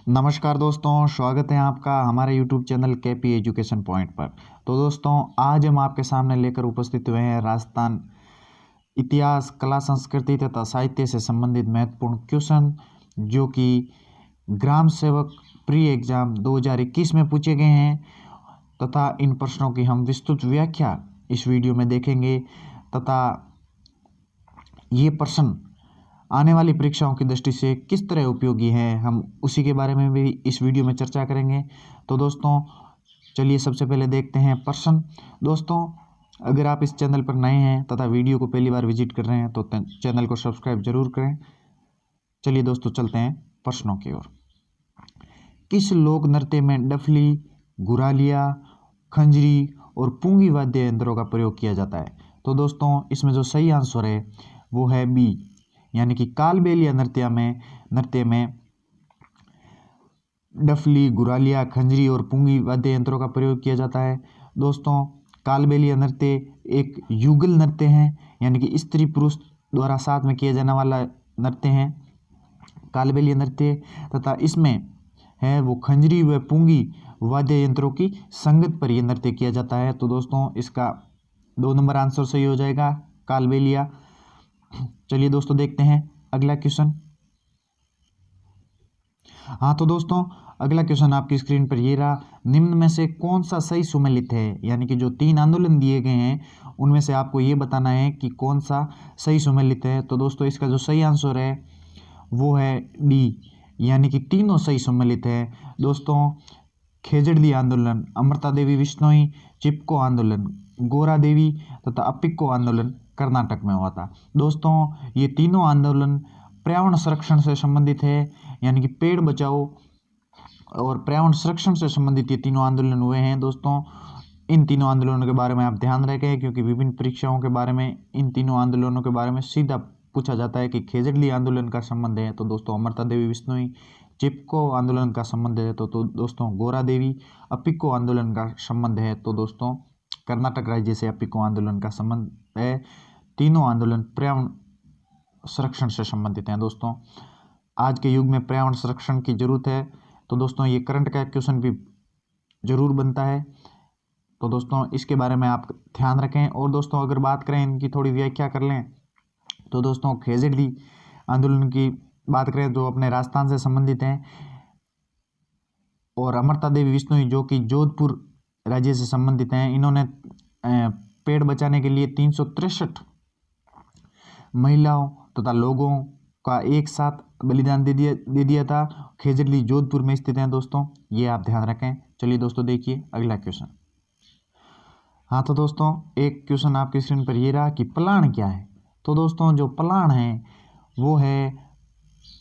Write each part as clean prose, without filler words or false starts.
नमस्कार दोस्तों, स्वागत है आपका हमारे YouTube channel KP education point पर। तो दोस्तों, आज हम आपके सामने लेकर उपस्थित हुए हैं राजस्थान इतिहास, कला, संस्कृति तथा साहित्य से संबंधित महत्वपूर्ण क्वेश्चन, जो कि ग्राम सेवक प्री एग्जाम 2021 में पूछे गए हैं तथा इन प्रश्नों की हम विस्तृत व्याख्या इस वीडियो में देखेंगे तथा ये प्रश्न आने वाली परीक्षाओं की दृष्टि से किस तरह उपयोगी हैं, हम उसी के बारे में भी इस वीडियो में चर्चा करेंगे। तो दोस्तों, चलिए सबसे पहले देखते हैं प्रश्न। दोस्तों, अगर आप इस चैनल पर नए हैं तथा वीडियो को पहली बार विजिट कर रहे हैं तो चैनल को सब्सक्राइब जरूर करें। चलिए दोस्तों, चलते हैं प्रश्नों की ओर। किस लोक नृत्य में डफली, गुरालिया, खंजरी और पूंगी वाद्य यंत्रों का प्रयोग किया जाता है? तो दोस्तों, इसमें जो सही आंसर है वो है बी, यानी कि कालबेलिया नृत्य में डफली, गुरालिया, खंजरी और पूंगी वाद्य यंत्रों का प्रयोग किया जाता है। दोस्तों, कालबेलिया नृत्य एक युगल नृत्य है, यानी कि स्त्री पुरुष द्वारा साथ में किया जाने वाला नृत्य है कालबेलिया नृत्य, तथा इसमें है वो खंजरी व पूंगी वाद्य यंत्रों की संगत पर यह नृत्य किया जाता है। तो दोस्तों, इसका 2 नंबर आंसर सही हो जाएगा, कालबेलिया। चलिए दोस्तों, देखते हैं अगला क्वेश्चन। हाँ तो दोस्तों, अगला क्वेश्चन आपकी स्क्रीन पर ये रहा। निम्न में से कौन सा सही सुमेलित है? यानी कि जो 3 आंदोलन दिए गए हैं उनमें से आपको ये बताना है कि कौन सा सही सुमेलित है। तो दोस्तों, इसका जो सही आंसर है वो है डी, यानी कि तीनों सही सुमेलित है। दोस्तों, खेजड़ली आंदोलन, अमृता देवी विश्नोई, चिपको आंदोलन, गोरा देवी तथा अपिक्को आंदोलन कर्नाटक में हुआ था। दोस्तों, ये तीनों आंदोलन पर्यावरण संरक्षण से संबंधित है, यानी कि पेड़ बचाओ और पर्यावरण संरक्षण से संबंधित ये तीनों आंदोलन हुए हैं। दोस्तों, इन तीनों आंदोलनों के बारे में आप ध्यान रखें, क्योंकि विभिन्न परीक्षाओं के बारे में इन तीनों आंदोलनों के बारे में सीधा पूछा जाता है कि खेजड़ली आंदोलन का संबंध है तो दोस्तों अमृता देवी विश्नोई, चिपको आंदोलन का संबंध है तो दोस्तों गोरा देवी, अपिक्को आंदोलन का संबंध है तो दोस्तों कर्नाटक राज्य से अपिक्को आंदोलन का संबंध है। तीनों आंदोलन पर्यावरण संरक्षण से संबंधित हैं। दोस्तों, आज के युग में पर्यावरण संरक्षण की जरूरत है, तो दोस्तों ये करंट का क्वेश्चन भी जरूर बनता है, तो दोस्तों इसके बारे में आप ध्यान रखें। और दोस्तों, अगर बात करें इनकी थोड़ी व्याख्या कर लें तो दोस्तों खेजड़ली आंदोलन की बात करें जो अपने राजस्थान से संबंधित हैं, और अमृता देवी विश्नोई जो कि जोधपुर राज्य से संबंधित हैं, इन्होंने पेड़ बचाने के लिए 363 महिलाओं तथा लोगों का एक साथ बलिदान दे दिया था। खेजड़ली जोधपुर में स्थित हैं। दोस्तों, ये आप ध्यान रखें। चलिए दोस्तों, देखिए अगला क्वेश्चन। हाँ तो दोस्तों, एक क्वेश्चन आपकी स्क्रीन पर ये रहा कि पलाण क्या है? तो दोस्तों, जो पलाण है वो है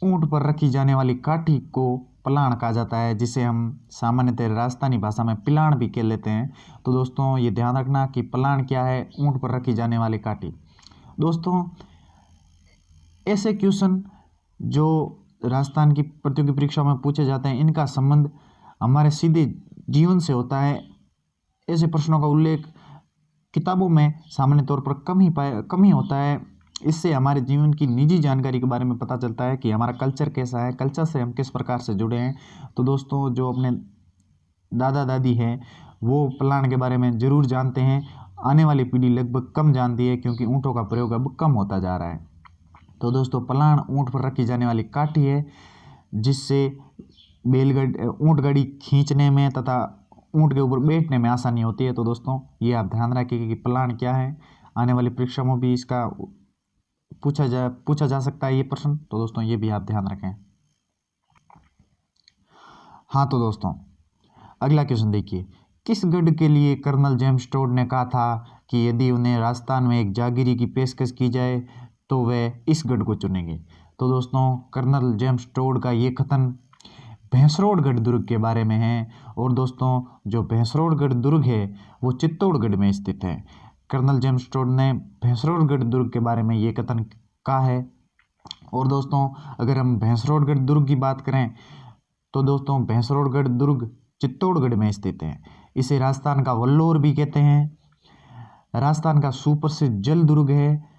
ऊंट पर रखी जाने वाली काठी को पलाण कहा जाता है, जिसे हम सामान्यतः राजस्थानी भाषा में पिलाण भी कह लेते हैं। तो दोस्तों, ये ध्यान रखना कि पलाण क्या है, ऊंट पर रखी जाने वाली काठी। दोस्तों, ऐसे क्वेश्चन जो राजस्थान की प्रतियोगी परीक्षा में पूछे जाते हैं, इनका संबंध हमारे सीधे जीवन से होता है। ऐसे प्रश्नों का उल्लेख किताबों में सामान्य तौर पर कम ही होता है। इससे हमारे जीवन की निजी जानकारी के बारे में पता चलता है कि हमारा कल्चर कैसा है, कल्चर से हम किस प्रकार से जुड़े हैं। तो दोस्तों, जो अपने दादा दादी हैं वो पलाण के बारे में ज़रूर जानते हैं। आने वाली पीढ़ी लगभग कम जानती है, क्योंकि ऊँटों का प्रयोग अब कम होता जा रहा है। तो दोस्तों, पलाण ऊँट पर रखी जाने वाली काठी है, जिससे ऊँट गाड़ी खींचने में तथा ऊँट के ऊपर बैठने में आसानी होती है। तो दोस्तों, ये आप ध्यान रखिए कि पलाण क्या है। आने वाली परीक्षा में भी इसका पूछा जा सकता है ये प्रश्न, तो दोस्तों ये भी आप ध्यान रखें। हाँ तो दोस्तों, अगला क्वेश्चन देखिए। किस गढ़ के लिए कर्नल जेम्स टोड ने कहा था कि यदि उन्हें राजस्थान में एक जागीरी की पेशकश की जाए तो वे इस गढ़ को चुनेंगे? तो दोस्तों, कर्नल जेम्स टोड का ये कथन भैंसरोडगढ़ दुर्ग के बारे में है। और दोस्तों, जो भैंसरोडगढ़ दुर्ग है वो चित्तौड़गढ़ में स्थित है। कर्नल जेम्स टोड ने भैंसरोडगढ़ दुर्ग के बारे में ये कथन कहा है। और दोस्तों, अगर हम भैंसरोडगढ़ दुर्ग की बात करें तो दोस्तों भैंसरोडगढ़ दुर्ग चित्तौड़गढ़ में स्थित है। इसे राजस्थान का वल्लोर भी कहते हैं। राजस्थान का सुप्रसिद्ध जल दुर्ग है।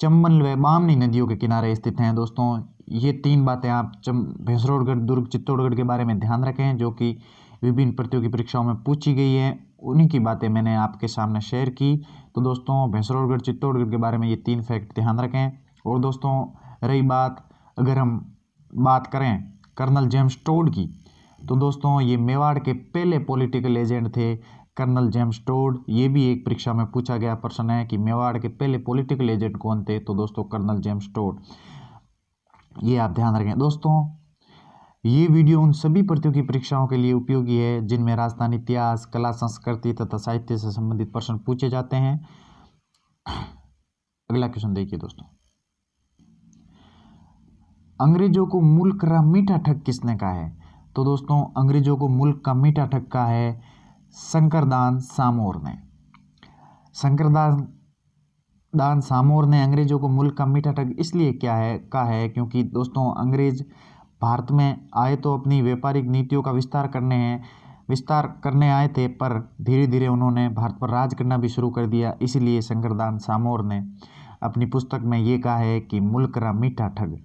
चंबल व बामनी नदियों के किनारे स्थित हैं। दोस्तों, ये 3 बातें आप भैंसरोडगढ़, दुर्ग, चित्तौड़गढ़ के बारे में ध्यान रखें, जो कि विभिन्न प्रतियोगी परीक्षाओं में पूछी गई है। उन्हीं की बातें मैंने आपके सामने शेयर की। तो दोस्तों भैंसरोडगढ़, चित्तौड़गढ़ के बारे में ये 3 फैक्ट ध्यान रखें। और दोस्तों रही बात, अगर हम बात करें कर्नल जेम्स टोड की, तो दोस्तों ये मेवाड़ के पहले पॉलिटिकल एजेंट थे, कर्नल जेम्स टोड। ये भी एक परीक्षा में पूछा गया प्रश्न है कि मेवाड़ के पहले पॉलिटिकल एजेंट कौन थे, तो दोस्तों कर्नल जेम्स टोड। ये आप ध्यान रखें। दोस्तों ये वीडियो उन सभी प्रतियोगी परीक्षाओं के लिए उपयोगी है जिनमें राजस्थान इतिहास, कला, संस्कृति तथा साहित्य से संबंधित प्रश्न पूछे जाते हैं। अगला क्वेश्चन देखिए दोस्तों, अंग्रेजों को मुल्क का मीठा ठग किसने कहा है? तो दोस्तों अंग्रेजों को मुल्क का मीठा ठग कहा है शंकरदान सामोर ने। शंकरदान सामोर ने अंग्रेजों को मुल्क का मीठा ठग इसलिए कहा है क्योंकि दोस्तों अंग्रेज भारत में आए तो अपनी व्यापारिक नीतियों का विस्तार करने आए थे, पर धीरे धीरे उन्होंने भारत पर राज करना भी शुरू कर दिया। इसीलिए शंकरदान सामोर ने अपनी पुस्तक में ये कहा है कि मुल्क का मीठा ठग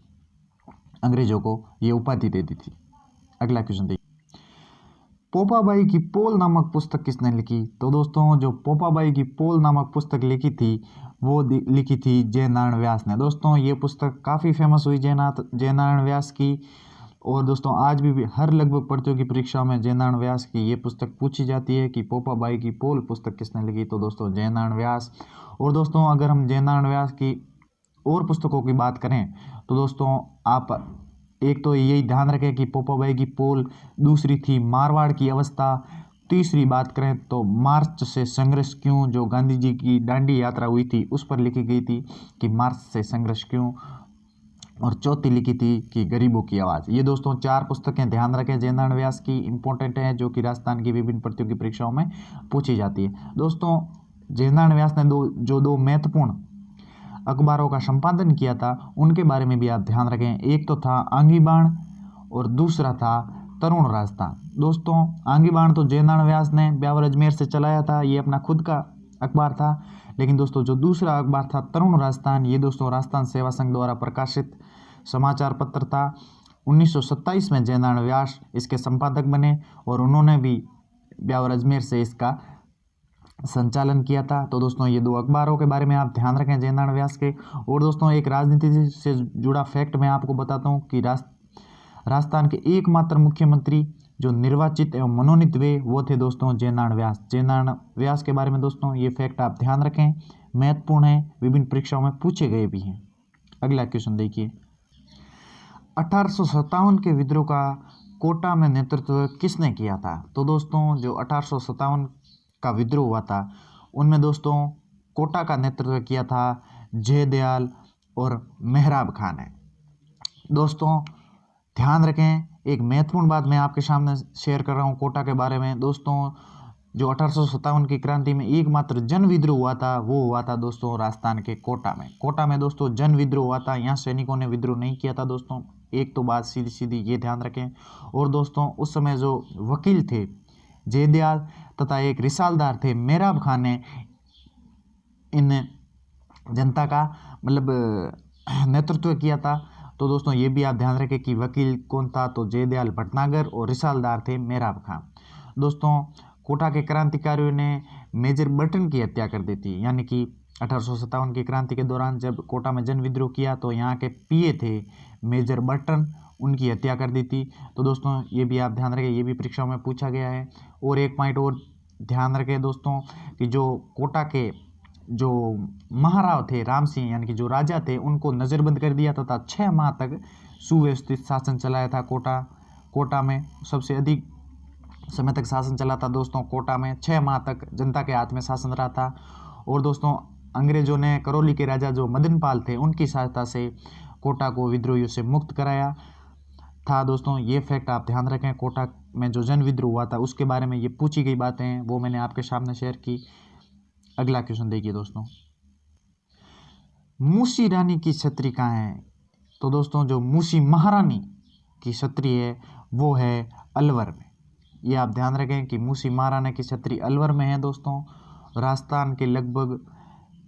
अंग्रेजों को ये उपाधि दे दी थी। अगला क्वेश्चन देखिए, पोपाबाई की पोल नामक पुस्तक किसने लिखी? तो दोस्तों जो पोपाबाई की पोल नामक पुस्तक लिखी थी वो लिखी थी जयनारायण व्यास ने। दोस्तों ये पुस्तक काफ़ी फेमस हुई जयनारायण व्यास की। और दोस्तों आज भी हर लगभग प्रतियोगी परीक्षाओं में जयनारायण व्यास की ये पुस्तक पूछी जाती है कि पोपाबाई की पोल पुस्तक किसने लिखी, तो दोस्तों जयनारायण व्यास। और दोस्तों अगर हम जयनारायण व्यास की और पुस्तकों की बात करें तो दोस्तों आप एक तो यही ध्यान रखें कि पोपाबाई की पोल, दूसरी थी मारवाड़ की अवस्था, तीसरी बात करें तो मार्च से संघर्ष क्यों, जो गांधी जी की दांडी यात्रा हुई थी उस पर लिखी गई थी कि मार्च से संघर्ष क्यों, और चौथी लिखी थी कि गरीबों की आवाज़। ये दोस्तों 4 पुस्तकें ध्यान रखें जयनारायण व्यास की, इंपॉर्टेंट है, जो कि राजस्थान की विभिन्न प्रतियोगी परीक्षाओं में पूछी जाती है। दोस्तों जयनारायण व्यास ने दो महत्वपूर्ण अखबारों का संपादन किया था उनके बारे में भी आप ध्यान रखें। एक तो था आंगी बाण और दूसरा था तरुण राजस्थान। दोस्तों आंगी बाण तो जयनारायण व्यास ने ब्यावर अजमेर से चलाया था, ये अपना खुद का अखबार था। लेकिन दोस्तों जो दूसरा अखबार था तरुण राजस्थान, ये दोस्तों राजस्थान सेवा संघ द्वारा प्रकाशित समाचार पत्र था। 1927 में जयनारायण व्यास इसके संपादक बने और उन्होंने भी ब्यावर अजमेर से इसका संचालन किया था। तो दोस्तों ये 2 अखबारों के बारे में आप ध्यान रखें जयनारायण व्यास के। और दोस्तों एक राजनीति से जुड़ा फैक्ट मैं आपको बताता हूँ कि राजस्थान के एकमात्र मुख्यमंत्री जो निर्वाचित एवं मनोनीत हुए वो थे दोस्तों जयनारायण व्यास। जयनारायण व्यास के बारे में दोस्तों ये फैक्ट आप ध्यान रखें, महत्वपूर्ण है, विभिन्न परीक्षाओं में पूछे गए भी हैं। अगला क्वेश्चन देखिए, 1857 के विद्रोह का कोटा में नेतृत्व किसने किया था? तो दोस्तों जो 1857 का विद्रोह हुआ था उनमें दोस्तों कोटा का नेतृत्व किया था जयदयाल और मेहराब खान ने। दोस्तों ध्यान रखें, एक महत्वपूर्ण बात मैं आपके सामने शेयर कर रहा हूँ कोटा के बारे में। दोस्तों जो 1857 की क्रांति में एकमात्र जन विद्रोह हुआ था वो हुआ था दोस्तों राजस्थान के कोटा में दोस्तों जन विद्रोह हुआ था। यहाँ सैनिकों ने विद्रोह नहीं किया था दोस्तों, एक तो बात सीधी सीधी ये ध्यान रखें। और दोस्तों उस समय जो वकील थे जयदयाल तथा एक रिसालदार थे मेहराब खान ने इन जनता का मतलब नेतृत्व किया था। तो दोस्तों ये भी आप ध्यान रखें कि वकील कौन था, तो जयदयाल भटनागर और रिसालदार थे मेहराब खान। दोस्तों कोटा के क्रांतिकारियों ने मेजर बर्टन की हत्या कर दी थी, यानी कि 1857 की क्रांति के दौरान जब कोटा में जन विद्रोह किया तो यहाँ के पीए थे मेजर बर्टन, उनकी हत्या कर दी थी। तो दोस्तों ये भी आप ध्यान रखें, ये भी परीक्षाओं में पूछा गया है। और एक पॉइंट और ध्यान रखें दोस्तों कि जो कोटा के जो महाराव थे राम सिंह यानी कि जो राजा थे उनको नज़रबंद कर दिया तथा 6 माह तक सुव्यवस्थित शासन चलाया था। कोटा में सबसे अधिक समय तक शासन चला था दोस्तों। कोटा में 6 माह तक जनता के हाथ में शासन रहा था। और दोस्तों अंग्रेजों ने करौली के राजा जो मदनपाल थे उनकी सहायता से कोटा को विद्रोहियों से मुक्त कराया था। दोस्तों ये फैक्ट आप ध्यान रखें, कोटा में जो जन विद्रोह हुआ था उसके बारे में ये पूछी गई बातें हैं वो मैंने आपके सामने शेयर की। अगला क्वेश्चन देखिए दोस्तों, मूसी रानी की छत्री कहाँ है? तो दोस्तों जो मूसी महारानी की छत्री है वो है अलवर में। ये आप ध्यान रखें कि मूसी महारानी की छत्री अलवर में है दोस्तों। राजस्थान के लगभग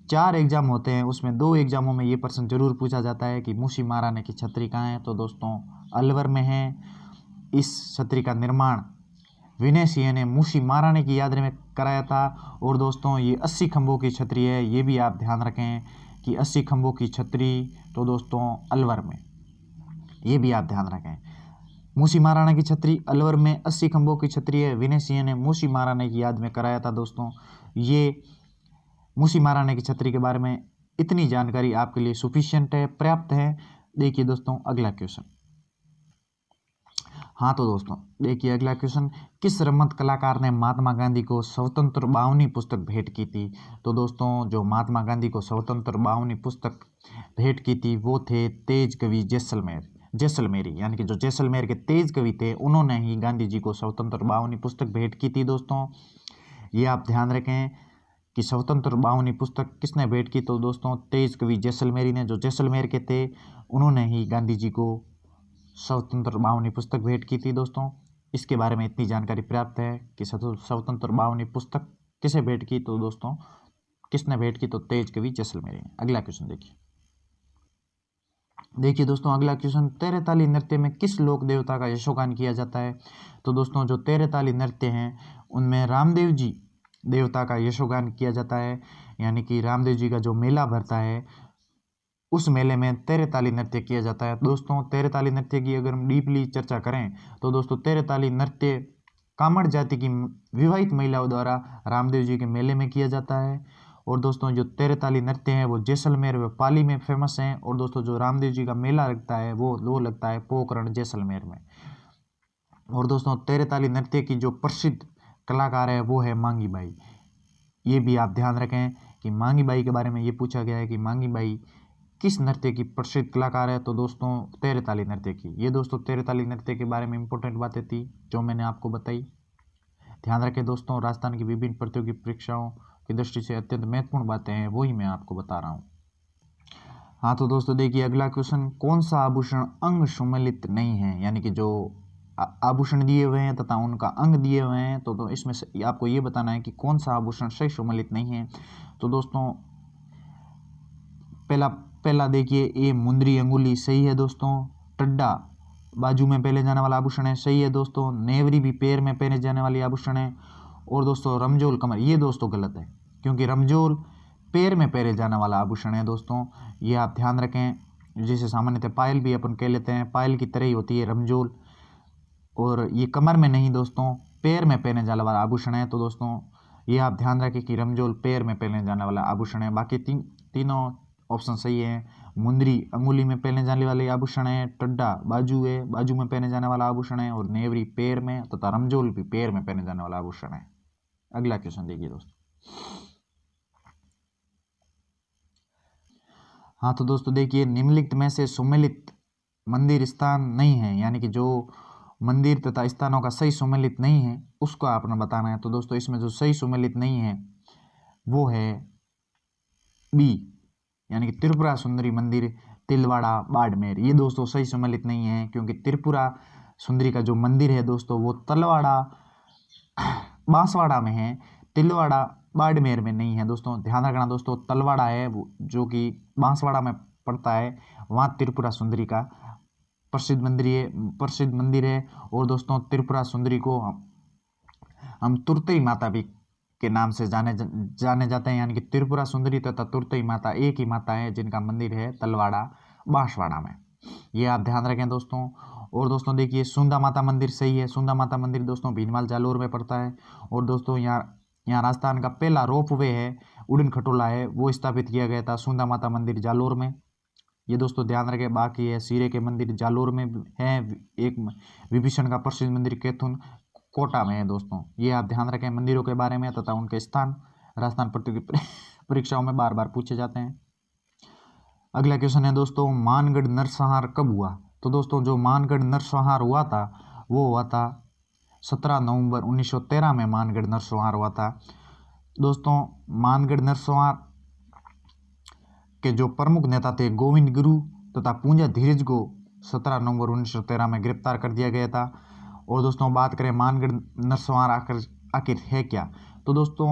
4 एग्जाम होते हैं, उसमें 2 एग्जामों में ये प्रश्न जरूर पूछा जाता है कि मूसी महाराणा की छतरी कहाँ है। तो दोस्तों अलवर में है। इस छतरी का निर्माण विनय सिंह ने मूसी महाराणा की याद में कराया था। और दोस्तों ये 80 खंभों की छतरी है, ये भी आप ध्यान रखें कि 80 खंभों की छतरी तो दोस्तों अलवर में, ये भी आप ध्यान रखें। मूसी महाराणा की छतरी अलवर में 80 खंभों की छतरी है, विनय सिंह ने मूसी महाराणा की याद में कराया था। दोस्तों ये मूसी महाराणा की छतरी के बारे में इतनी जानकारी आपके लिए सफिशिएंट है, पर्याप्त है। देखिए दोस्तों अगला क्वेश्चन। हाँ तो दोस्तों देखिए अगला क्वेश्चन, किस रमत कलाकार ने महात्मा गांधी को स्वतंत्र बावनी पुस्तक भेंट की थी। तो दोस्तों जो महात्मा गांधी को स्वतंत्र बावनी पुस्तक भेंट की थी वो थे तेज कवि जैसलमेरी, यानी कि जो जैसलमेर के तेज कवि थे उन्होंने ही गांधी जी को स्वतंत्र बावनी पुस्तक भेंट की थी। दोस्तों ये आप ध्यान रखें कि स्वतंत्र बावनी पुस्तक किसने भेंट की। तो दोस्तों तेज कवि जैसलमेरी ने, जो जैसलमेर के थे, उन्होंने ही गांधी जी को स्वतंत्र बावनी पुस्तक भेंट की थी। दोस्तों इसके बारे में इतनी जानकारी प्राप्त है कि स्वतंत्र बावनी पुस्तक किसे भेंट की। तो दोस्तों किसने भेंट की, तो तेज कवि जैसलमेरी ने। अगला क्वेश्चन देखिए दोस्तों अगला क्वेश्चन, तेरताली नृत्य में किस लोक देवता का यशोगान किया जाता है। तो दोस्तों जो तेरताली नृत्य हैं उनमें रामदेव जी देवता का यशोगान किया जाता है, यानी कि रामदेव जी का जो मेला भरता है उस मेले में तेरताली नृत्य किया जाता है। दोस्तों तेरताली नृत्य की अगर हम डीपली चर्चा करें तो दोस्तों तेरताली नृत्य कामड़ जाति की विवाहित महिलाओं द्वारा रामदेव जी के मेले में किया जाता है। और दोस्तों जो तेरताली नृत्य है वो जैसलमेर व पाली में फेमस हैं। और दोस्तों जो रामदेव जी का मेला लगता है वो लगता है पोखरण जैसलमेर में। और दोस्तों तेरताली नृत्य की जो प्रसिद्ध कलाकार है वो है मांगी बाई। ये भी आप ध्यान रखें कि मांगी बाई के बारे में ये पूछा गया है कि मांगी बाई किस नृत्य की प्रसिद्ध कलाकार है। तो दोस्तों तेरताली नृत्य की। ये दोस्तों तेरताली नृत्य के बारे में इंपॉर्टेंट बातें थी जो मैंने आपको बताई। ध्यान रखें दोस्तों, राजस्थान की विभिन्न प्रतियोगी परीक्षाओं की दृष्टि से अत्यंत महत्वपूर्ण बातें हैं, वही मैं आपको बता रहा हूँ। हाँ तो दोस्तों देखिए अगला क्वेश्चन, कौन सा आभूषण अंग सुमेलित नहीं है, यानी कि जो आभूषण दिए हुए हैं तथा उनका अंग दिए हुए हैं तो इसमें से आपको ये बताना है कि कौन सा आभूषण सही सुमेलित नहीं है। तो दोस्तों पहला देखिए ये मुंदरी अंगुली सही है दोस्तों। टड्डा बाजू में पहने जाने वाला आभूषण है, सही है दोस्तों। नेवरी भी पैर में पहने जाने वाली आभूषण है। और दोस्तों रमजोल कमर, ये दोस्तों गलत है क्योंकि रमजोल पैर में पहने जाने वाला आभूषण है। दोस्तों ये आप ध्यान रखें। जैसे सामान्यतः पायल भी अपन कह लेते हैं, पायल की तरह ही होती है रमजोल, और ये कमर में नहीं दोस्तों पैर में पहने जाने वाला आभूषण है। तो दोस्तों ये आप ध्यान रखें कि रमजोल पैर में पहने जाने वाला आभूषण है। बाकी तीनों ऑप्शन सही है। मुंदरी अंगुली में पहने जाने वाले आभूषण है, टड्डा बाजू है, बाजू में पहने जाने वाला आभूषण है, और नेवरी पैर में तथा रमजोल भी पैर में पहने जाने वाला आभूषण है। अगला क्वेश्चन देखिए दोस्तों। हाँ तो दोस्तों देखिए निम्नलिखित में से सुमेलित मंदिर स्थान नहीं है, यानी कि जो मंदिर तथा स्थानों का सही सुमेलित नहीं है उसको आपने बताना है। तो दोस्तों इसमें जो सही सुमेलित नहीं है वो है बी, यानी कि त्रिपुरा सुंदरी मंदिर तिलवाड़ा बाड़मेर। ये दोस्तों सही सम्मिलित नहीं है क्योंकि त्रिपुरा सुंदरी का जो मंदिर है दोस्तों वो तलवाड़ा बांसवाड़ा में है, तिलवाड़ा बाड़मेर में नहीं है। दोस्तों ध्यान रखना दोस्तों, तलवाड़ा है जो कि बांसवाड़ा में पड़ता है, वहाँ त्रिपुरा सुंदरी का प्रसिद्ध मंदिर है। और दोस्तों त्रिपुरा सुंदरी को हम तुरतई माता भी के नाम से जाने जाते हैं, यानी कि त्रिपुरा सुंदरी तथा तुरतई माता एक ही माता है जिनका मंदिर है तलवाड़ा बांसवाड़ा में। ये आप ध्यान रखें दोस्तों। और दोस्तों देखिए सुंदा माता मंदिर सही है। सुंदा माता मंदिर दोस्तों भीनमाल जालोर में पड़ता है। और दोस्तों यहाँ राजस्थान का पहला रोपवे है, उड़न खटोला है, वो स्थापित किया गया था सुंदा माता मंदिर जालोर में। ये दोस्तों ध्यान रखें। बाकी है सीरे के मंदिर जालोर में है, एक विभीषण का प्रसिद्ध मंदिर कैथुन कोटा में है। दोस्तों ये आप ध्यान रखें मंदिरों के बारे में तथा उनके स्थान राजस्थान प्रतियोगी परीक्षाओं में बार बार पूछे जाते हैं। अगला क्वेश्चन है दोस्तों, मानगढ़ नरसंहार कब हुआ। तो दोस्तों जो मानगढ़ नरसंहार हुआ था वो हुआ था 17 नवंबर 1913 में मानगढ़ नरसंहार हुआ था। दोस्तों मानगढ़ नरसंहार के जो प्रमुख नेता थे गोविंद गुरु तथा पूंजा धीरज को 17 नवंबर 1913 में गिरफ्तार कर दिया गया था। और दोस्तों बात करें मानगढ़ नरसंहार आखिर है क्या। तो दोस्तों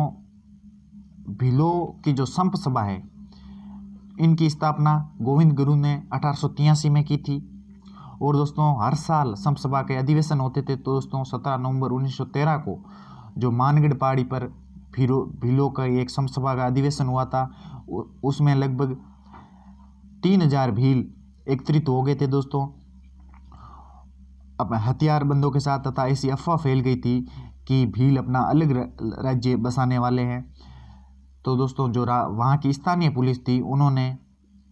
भीलों की जो संप सभा है, इनकी स्थापना गोविंद गुरु ने 1883 में की थी। और दोस्तों हर साल संप सभा के अधिवेशन होते थे। तो दोस्तों 17 नवंबर 1913 को जो मानगढ़ पहाड़ी पर भीलों का एक संप सभा का अधिवेशन हुआ था, उसमें लगभग 3000 भील एकत्रित हो गए थे दोस्तों, अपने हथियारबंदों के साथ। तथा ऐसी अफवाह फैल गई थी कि भील अपना अलग राज्य बसाने वाले हैं। तो दोस्तों जो वहाँ की स्थानीय पुलिस थी, उन्होंने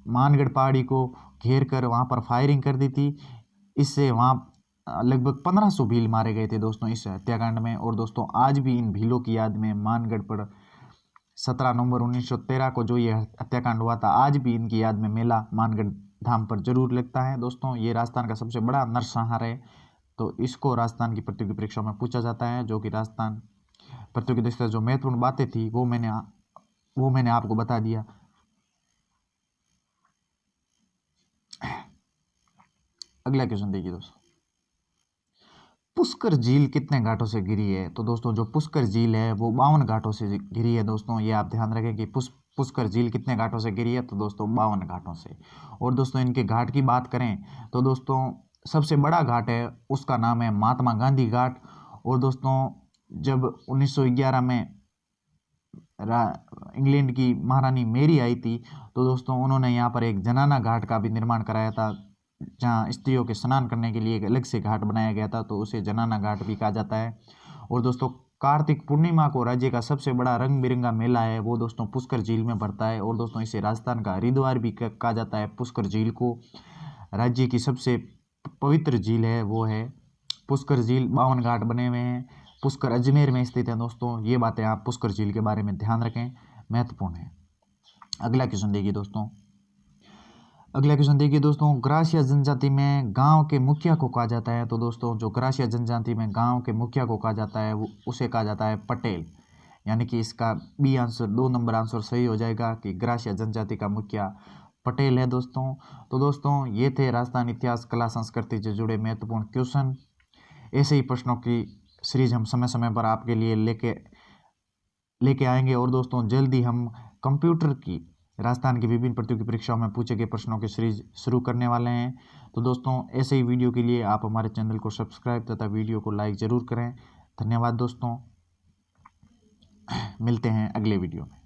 मानगढ़ पहाड़ी को घेर कर वहाँ पर फायरिंग कर दी थी। इससे वहाँ लगभग 1500 भील मारे गए थे दोस्तों इस हत्याकांड में। और दोस्तों आज भी इन भीलों की याद में मानगढ़ पर 17 नवंबर 1913 को जो ये हत्याकांड हुआ था, आज भी इनकी याद में मेला मानगढ़ धाम पर जरूर लगता है दोस्तों। ये राजस्थान का सबसे बड़ा नरसंहार है। तो इसको राजस्थान की प्रतियोगी परीक्षा में पूछा जाता है, जो कि राजस्थान प्रतियोगी दृष्टि जो महत्वपूर्ण बातें थी वो मैंने आपको बता दिया। अगला क्वेश्चन देखिए दोस्तों, पुष्कर झील कितने घाटों से घिरी है? तो दोस्तों जो पुष्कर झील है वो 52 घाटों से घिरी है दोस्तों। ये आप ध्यान रखें कि पुष्कर झील कितने घाटों से घिरी है? तो दोस्तों 52 घाटों से। और दोस्तों इनके घाट की बात करें तो दोस्तों सबसे बड़ा घाट है उसका नाम है महात्मा गांधी घाट। और दोस्तों जब 1911 में इंग्लैंड की महारानी मेरी आई थी, तो दोस्तों उन्होंने यहाँ पर एक जनाना घाट का भी निर्माण कराया था, जहाँ स्त्रियों के स्नान करने के लिए एक अलग से घाट बनाया गया था। तो उसे जनाना घाट भी कहा जाता है। और दोस्तों कार्तिक पूर्णिमा को राज्य का सबसे बड़ा रंग बिरंगा मेला है वो दोस्तों पुष्कर झील में भरता है। और दोस्तों इसे राजस्थान का हरिद्वार भी कहा जाता है। पुष्कर झील को राज्य की सबसे पवित्र झील है वो है पुष्कर झील। 52 घाट बने हुए हैं। पुष्कर अजमेर में स्थित है दोस्तों। ये बातें आप पुष्कर झील के बारे में ध्यान रखें, महत्वपूर्ण है। अगला क्वेश्चन देखिए दोस्तों, ग्रासिया जनजाति में गांव के मुखिया को कहा जाता है। तो दोस्तों जो ग्रासिया जनजाति में गांव के मुखिया को कहा जाता है उसे कहा जाता है पटेल। यानी कि इसका बी आंसर 2 नंबर आंसर सही हो जाएगा कि ग्रासिया जनजाति का मुखिया पटेल है दोस्तों। तो दोस्तों ये थे राजस्थान इतिहास कला संस्कृति से जुड़े महत्वपूर्ण क्वेश्चन। ऐसे ही प्रश्नों की सीरीज हम समय समय पर आपके लिए लेके आएंगे। और दोस्तों जल्दी हम कंप्यूटर की राजस्थान की विभिन्न प्रतियोगी परीक्षाओं में पूछे गए प्रश्नों की सीरीज शुरू करने वाले हैं। तो दोस्तों ऐसे ही वीडियो के लिए आप हमारे चैनल को सब्सक्राइब तथा वीडियो को लाइक ज़रूर करें। धन्यवाद दोस्तों, मिलते हैं अगले वीडियो में।